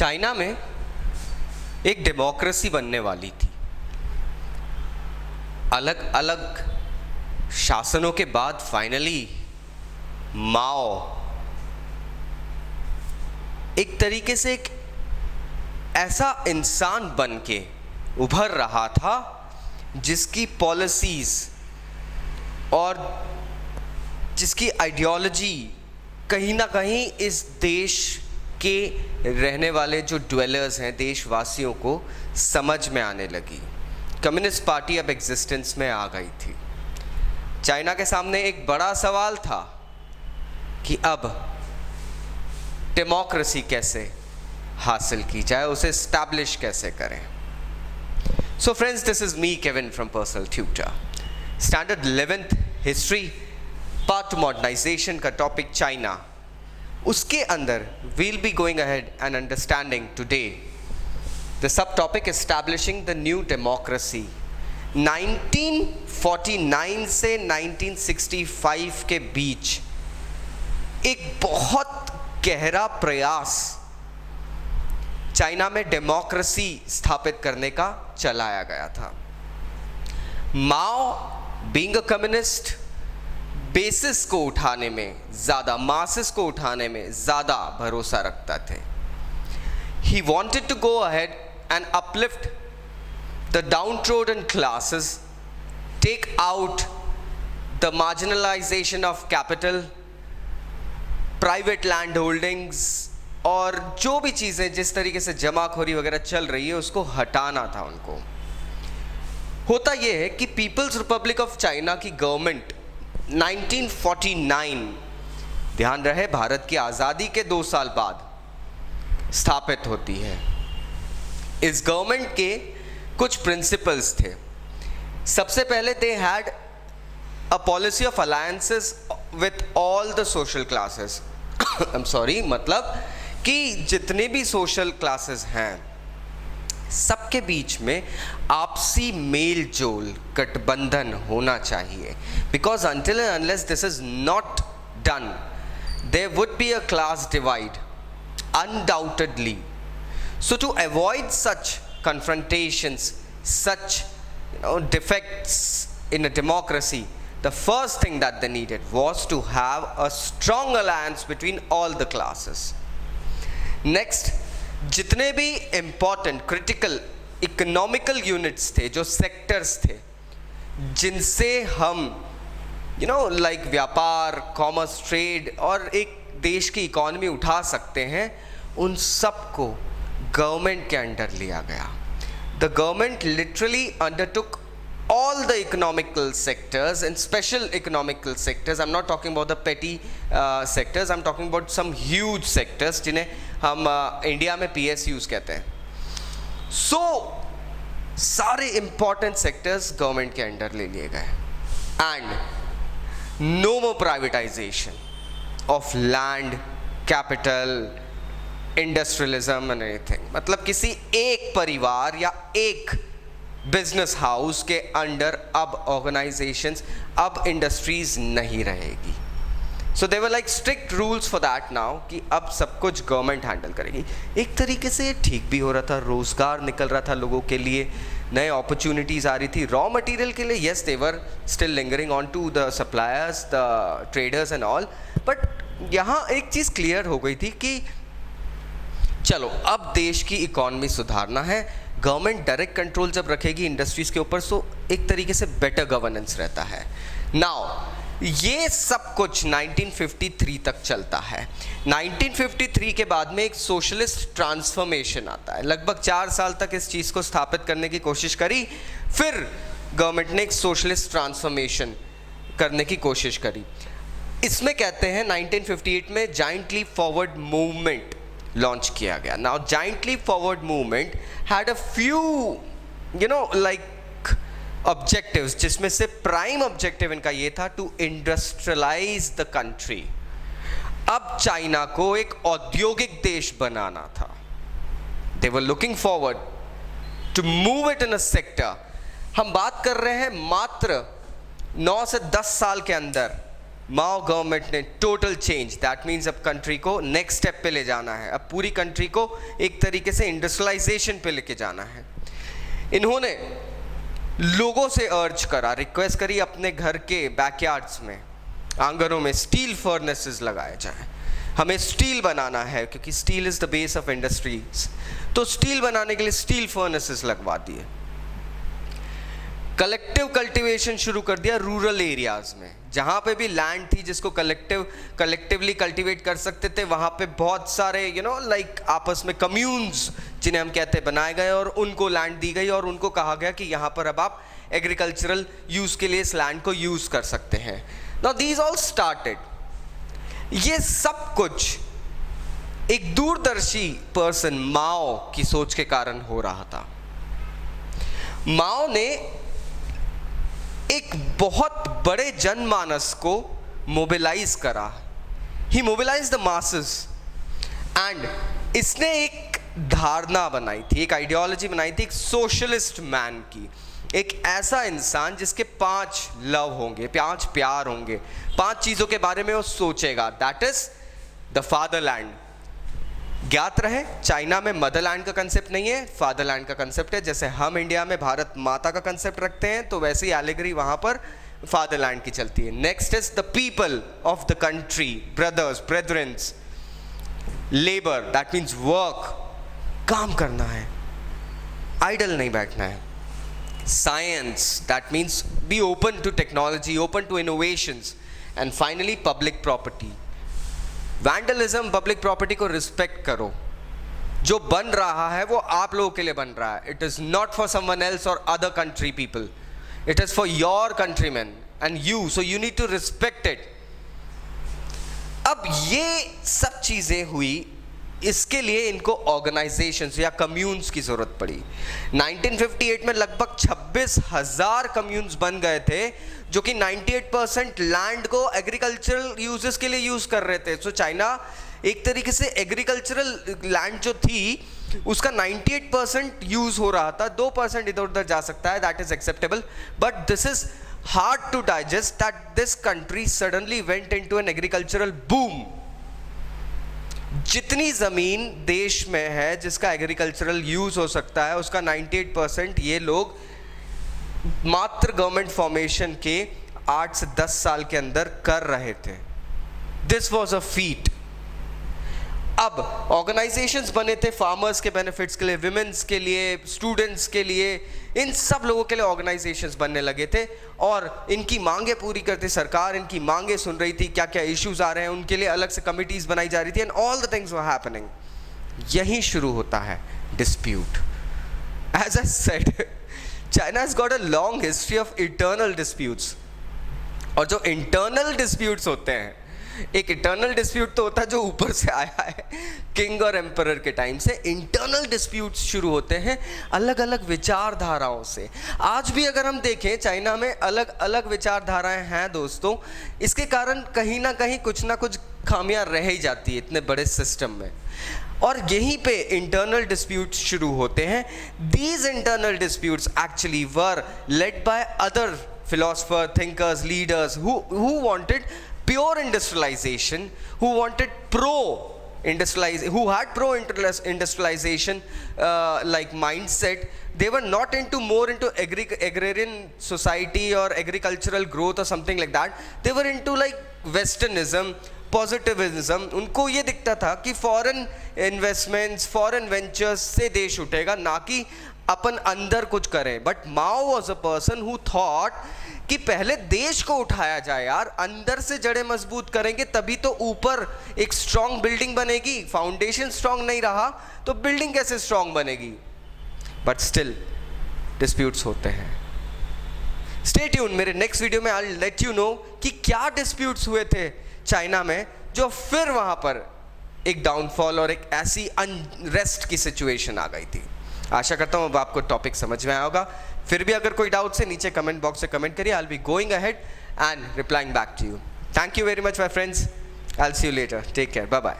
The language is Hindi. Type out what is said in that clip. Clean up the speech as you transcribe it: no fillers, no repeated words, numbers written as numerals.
चाइना में एक डेमोक्रेसी बनने वाली थी। अलग अलग शासनों के बाद फाइनली माओ एक तरीके से एक ऐसा इंसान बन के उभर रहा था जिसकी पॉलिसीज और जिसकी आइडियोलॉजी कहीं ना कहीं इस देश के रहने वाले जो ड्वेलर्स हैं, देशवासियों को समझ में आने लगी। कम्युनिस्ट पार्टी अब एग्जिस्टेंस में आ गई थी। चाइना के सामने एक बड़ा सवाल था कि अब डेमोक्रेसी कैसे हासिल की जाए, उसे एस्टैब्लिश कैसे करें। So friends, this is me Kevin from personal tutor. Standard 11th history part modernisation का टॉपिक चाइना, उसके अंदर will be going ahead and understanding today the subtopic establishing the new democracy. 1949 से 1965 के बीच एक बहुत गहरा प्रयास चाइना में डेमोक्रेसी स्थापित करने का चलाया गया था। माओ बीइंग अ कम्युनिस्ट बेसिस को उठाने में ज़्यादा, मासेस को उठाने में ज़्यादा भरोसा रखता थे। He wanted to go ahead and uplift the downtrodden classes, take out the marginalization of capital, private land holdings, और जो भी चीज़ें जिस तरीके से जमाखोरी वगैरह चल रही है उसको हटाना था उनको। होता यह है कि पीपल्स रिपब्लिक ऑफ चाइना की गवर्नमेंट 1949, ध्यान रहे भारत की आज़ादी के 2 साल बाद स्थापित होती है। इस गवर्नमेंट के कुछ प्रिंसिपल्स थे। सबसे पहले they had a policy of alliances with all the social classes. I am sorry, मतलब कि जितने भी सोशल क्लासेस हैं सबके बीच में आपसी मेल जोल, गठबंधन होना चाहिए। Because until and unless this is not done, there would be a class divide, undoubtedly. So to avoid such confrontations, such defects in a democracy, the first thing that they needed was to have a strong alliance between all the classes. Next, जितने भी इम्पॉर्टेंट क्रिटिकल इकोनॉमिकल यूनिट्स थे, जो सेक्टर्स थे जिनसे हम लाइक व्यापार, कॉमर्स, ट्रेड और एक देश की इकोनॉमी उठा सकते हैं, उन सबको गवर्नमेंट के अंडर लिया गया। The government literally undertook all the economical sectors and special economical sectors. I'm not talking about the petty sectors, I'm talking about some huge sectors जिन्हें हम इंडिया में PSUs कहते हैं। So सारे important sectors गवर्नमेंट के अंडर ले लिए गए। And no more privatization of land, capital, industrialism and anything। मतलब किसी एक परिवार या एक बिजनेस हाउस के अंडर अब ऑर्गेनाइजेशंस, अब इंडस्ट्रीज नहीं रहेगी। So they were like strict rules for that now कि अब सब कुछ गवर्नमेंट हैंडल करेगी। एक तरीके से ये ठीक भी हो रहा था, रोजगार निकल रहा था लोगों के लिए, नए अपॉर्चुनिटीज आ रही थी रॉ मटेरियल के लिए। Yes, they were still lingering on to the suppliers, the traders and all, but यहाँ एक चीज़ क्लियर हो गई थी कि चलो अब देश की इकॉनमी सुधारना है। गवर्नमेंट डायरेक्ट कंट्रोल जब रखेगी इंडस्ट्रीज के ऊपर, सो एक तरीके से बेटर गवर्नेंस रहता है। नाउ ये सब कुछ 1953 तक चलता है। 1953 के बाद में एक सोशलिस्ट ट्रांसफॉर्मेशन आता है। लगभग 4 साल तक इस चीज़ को स्थापित करने की कोशिश करी, फिर गवर्नमेंट ने एक सोशलिस्ट ट्रांसफॉर्मेशन करने की कोशिश करी। इसमें कहते हैं 1958 में giant leap forward movement launch किया गया। Now giant leap forward movement had a few like objectives, जिसमें से प्राइम ऑब्जेक्टिव इनका ये था टू इंडस्ट्रियलाइज द कंट्री। अब चाइना को एक औद्योगिक देश बनाना था। They were looking forward to move it in a sector. हम बात कर रहे हैं मात्र 9 से 10 साल के अंदर माओ गवर्नमेंट ने टोटल चेंज, दैट मीन्स अब कंट्री को नेक्स्ट स्टेप पे ले जाना है, अब पूरी कंट्री को एक तरीके से इंडस्ट्रियलाइजेशन पे लेके जाना है। इन्होंने लोगों से अर्ज करा, रिक्वेस्ट करी अपने घर के बैकयार्ड्स में, आंगनों में स्टील फर्नेसेस लगाए जाएं। हमें स्टील बनाना है क्योंकि steel is the base of industries, तो स्टील बनाने के लिए स्टील फर्नेसेस लगवा दिए। कलेक्टिव कल्टीवेशन शुरू कर दिया रूरल एरियाज में, जहाँ पे भी लैंड थी जिसको कलेक्टिवली कल्टीवेट कर सकते थे, वहाँ पे बहुत सारे लाइक आपस में कम्यून्स जिन्हें हम कहते हैं बनाए गए और उनको लैंड दी गई और उनको कहा गया कि यहाँ पर अब आप एग्रीकल्चरल यूज़ के लिए इस लैंड को यूज़ कर सकते हैं। नाउ दीज ऑल स्टार्टेड, ये सब कुछ एक दूरदर्शी पर्सन माओ की सोच के कारण हो रहा था। माओ ने एक बहुत बड़े जनमानस को मोबिलाइज करा, ही मोबिलाइज द मासेस, एंड इसने एक धारणा बनाई थी, एक आइडियोलॉजी बनाई थी, एक सोशलिस्ट मैन की, एक ऐसा इंसान जिसके 5 लव होंगे, 5 प्यार होंगे, 5 चीज़ों के बारे में वो सोचेगा, दैट इज द फादरलैंड। ज्ञात रहे, चाइना में मदरलैंड का कंसेप्ट नहीं है, फादरलैंड का कंसेप्ट है। जैसे हम इंडिया में भारत माता का कंसेप्ट रखते हैं, तो वैसे ही एलिगरी वहाँ पर फादरलैंड की चलती है। Next is the people of the country, brothers, brethrens, labour, that means work, काम करना है, आइडल नहीं बैठना है। Science, that means be open to technology, open to innovations, and finally public property, vandalism, public property को रिस्पेक्ट करो। जो बन रहा है वो आप लोगों के लिए बन रहा है, it is not for someone else or other country people, it is for your countryman and you, so you need to respect it. अब ये सब चीजें हुई, इसके लिए इनको ऑर्गेनाइजेशंस या कम्यून्स की जरूरत पड़ी। 1958 में लगभग 26,000 कम्यून्स बन गए थे, जो कि 98% लैंड को एग्रीकल्चरल यूजेस के लिए यूज कर रहे थे। सो चाइना एक तरीके से एग्रीकल्चरल लैंड जो थी उसका 98% यूज हो रहा था, 2% इधर उधर जा सकता है, that is acceptable, but this is hard to digest that this country suddenly went into an agricultural boom. जितनी ज़मीन देश में है जिसका एग्रीकल्चरल यूज़ हो सकता है, उसका 98% ये लोग मात्र गवर्नमेंट फॉर्मेशन के 8 से 10 साल के अंदर कर रहे थे। This was a feet. अब ऑर्गेनाइजेशंस बने थे फार्मर्स के बेनिफिट्स के लिए, विमेंस के लिए, स्टूडेंट्स के लिए, इन सब लोगों के लिए ऑर्गेनाइजेशंस बनने लगे थे और इनकी मांगे पूरी करती सरकार, इनकी मांगे सुन रही थी, क्या क्या इश्यूज आ रहे हैं उनके लिए अलग से कमिटीज बनाई जा रही थी, and all the things were happening. यहीं शुरू होता है dispute. As I said, China has got a long history of internal disputes, और जो इंटरनल डिस्प्यूट्स होते हैं, एक इंटरनल डिस्प्यूट तो होता है जो ऊपर से आया है किंग और एम्परर के टाइम से, इंटरनल डिस्प्यूट्स शुरू होते हैं अलग अलग विचारधाराओं से। आज भी अगर हम देखें चाइना में अलग अलग विचारधाराएं हैं दोस्तों, इसके कारण कहीं ना कहीं कुछ ना कुछ खामियां रह ही जाती है इतने बड़े सिस्टम में, और यहीं पे इंटरनल डिस्प्यूट्स शुरू होते हैं। These internal disputes actually were led by other philosopher, thinkers, leaders who wanted pure industrialization, who wanted who had pro-industrialization like mindset. They were not more into agrarian society or agricultural growth or something like that. They were into like westernism, positivism. उनको ये दिखता था कि फॉरेन इन्वेस्टमेंट्स, फॉरेन वेंचर्स से देश उठेगा, ना कि अपन अंदर कुछ करें। But Mao was a person who thought कि पहले देश को उठाया जाए यार, अंदर से जड़ें मजबूत करेंगे तभी तो ऊपर एक स्ट्रांग बिल्डिंग बनेगी। फाउंडेशन स्ट्रांग नहीं रहा तो बिल्डिंग कैसे स्ट्रांग बनेगी। बट स्टिल डिस्प्यूट्स होते हैं। स्टे ट्यून, मेरे नेक्स्ट वीडियो में I will let you know कि क्या डिस्प्यूट्स हुए थे चाइना में, जो फिर वहां पर एक डाउनफॉल और एक ऐसी अनरेस्ट की सिचुएशन आ गई थी। आशा करता हूँ अब आपको टॉपिक समझ में आया होगा। फिर भी अगर कोई डाउट है नीचे कमेंट बॉक्स से कमेंट करिए, I will be going ahead and replying back to you. Thank you very much my friends, I will see you later, take care, bye bye.